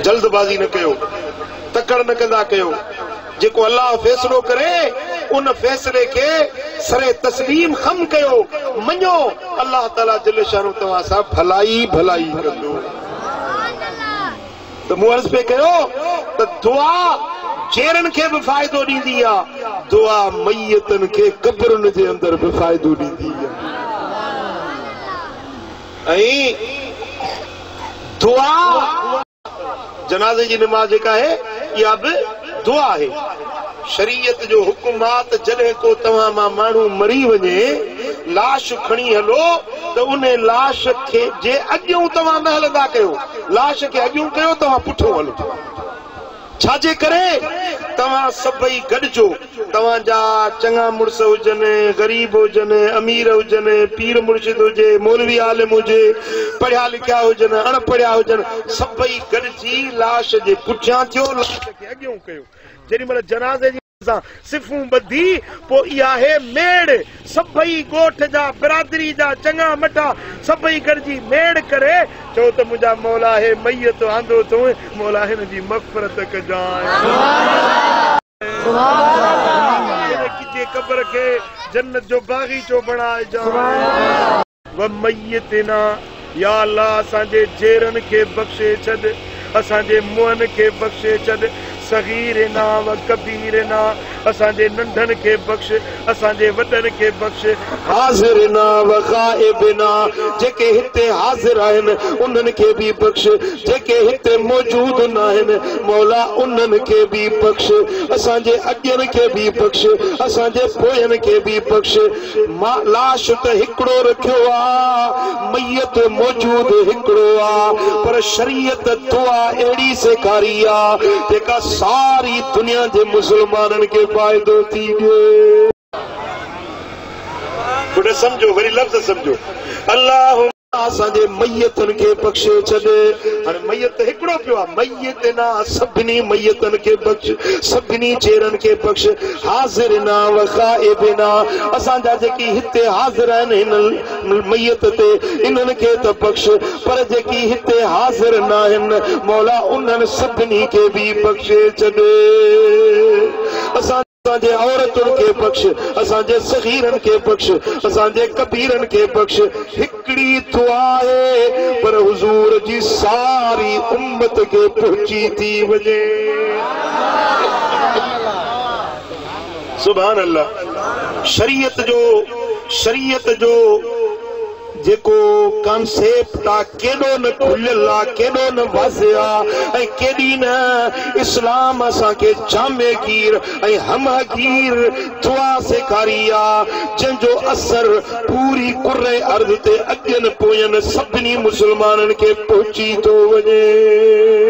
जल्दबाजी न कयो, तकड़ न कंदा कयो। जेको अल्लाह फैसलो करे उन फैसले के सरे तस्लीम खम कयो, मञो अल्लाह ताला जल शानो तव्हां सां भलाई भलाई कंदो। तो मूं अर्ज़ पे कयो त दुआ चेरन के भी फायदो ॾींदी आहे, दुआ मैयतन के कब्रन जे अंदर भी फायदो ॾींदी आहे। ऐं दुआ जनाज़े जी नमाज़ जेका है इहा बि दुआ है। शरीयत जो हुकुमात जॾहिं को तव्हां मां माण्हू मरी वञे, लाश खणी हलो त उन लाश खे जे अॻियूं तव्हां न हलंदा कयो, लाश खे अॻियूं कयो, तव्हां पुठियों हलो। छाजे करे तव्हां सभई गॾिजो, तव्हांजा चङा मुड़स हुजनि, ग़रीब हुजनि, अमीर हुजनि, पीर मुर्शिद हुजे, मौलवी आलिम हुजे, पढ़िया लिखिया हुजनि, अणपढ़िया हुजनि, सभई गॾिजी लाश जे पुठियां थियो, लाश खे अॻियूं कयो। जेॾी महिल जनाज़े जी सिफ़ूं ॿधी पोइ इहा है मेड़, सभई ॻोठ जा बिरादरी जा चङा मटा सभई गॾिजी मेड़ करे चओ त मुंहिंजा मौला है मैयत आंदो तो, मौला हिन जी मग़फ़िरत कजांइ, किजे क़ब्र खे जन्नत जो बाग़ीचो बणाइजांइ। व मैयतना, या अल्लाह असांजे जेरनि खे बख़्शे छॾ, असांजे मुंहनि खे बख़्शे छॾ, सगीरना व कबीरना, असांजे नंढनि खे बख़्श, असांजे वॾनि खे बख़्श, हाज़िरना व ग़ाइबना, जेके हिते हाज़िर आहिनि उन्हनि खे बि बख़्श, जेके हिते मौजूद न आहिनि मौला उन्हनि खे बि बख़्श, असांजे अॻियनि खे बि बख़्श, असांजे पोयनि खे बि बख़्श। लाश त हिकिड़ो रखियो आहे, मैयत मौजूद हिकिड़ो आहे, पर शरीयत दुआ अहिड़ी सेखारी आहे जेका सारी दुनिया जे मुसलमाननि खे फ़ाइदो थी ॾिए। पुट समझो, वरी लफ़्ज़ समझो, अल्लाह असांजे मैयतनि खे बख़्शे छॾ। हाणे मैयत हिकिड़ो पियो आहे, मैयतना सभिनी मैयतनि खे बख़्श, सभिनी चेरनि खे बख़्श, हाज़िरना व ग़ाइबना, असांजा जेकी हिते हाज़िर आहिनि हिन मैयत ते इन्हनि खे त बख़्श, पर जेकी हिते हाज़िर न आहिनि मौला उन्हनि सभिनी खे बि बख़्शे छॾ। असांजे औरतुनि खे बख़्श, असांजे सगीरनि खे बख़्श, असांजे कबीरनि खे बख़्श। हिकिड़ी दुआ आहे पर हुज़ूर जी सारी उम्मत खे पहुची थी वञे। सुभान अल्लाह। शरीयत जो जेको कॉन्सेप्ट आहे केॾो न खुलियल आहे, केॾो न वाज़िह आहे, ऐं केॾी न इस्लाम असांखे जामेगीर ऐं हमगीर दुआ सेखारी आहे, जंहिंजो असर पूरी कुर्रे अर्ज़ ते अॻियनि पोयनि सभिनी मुसलमाननि खे पहुची थो वञे।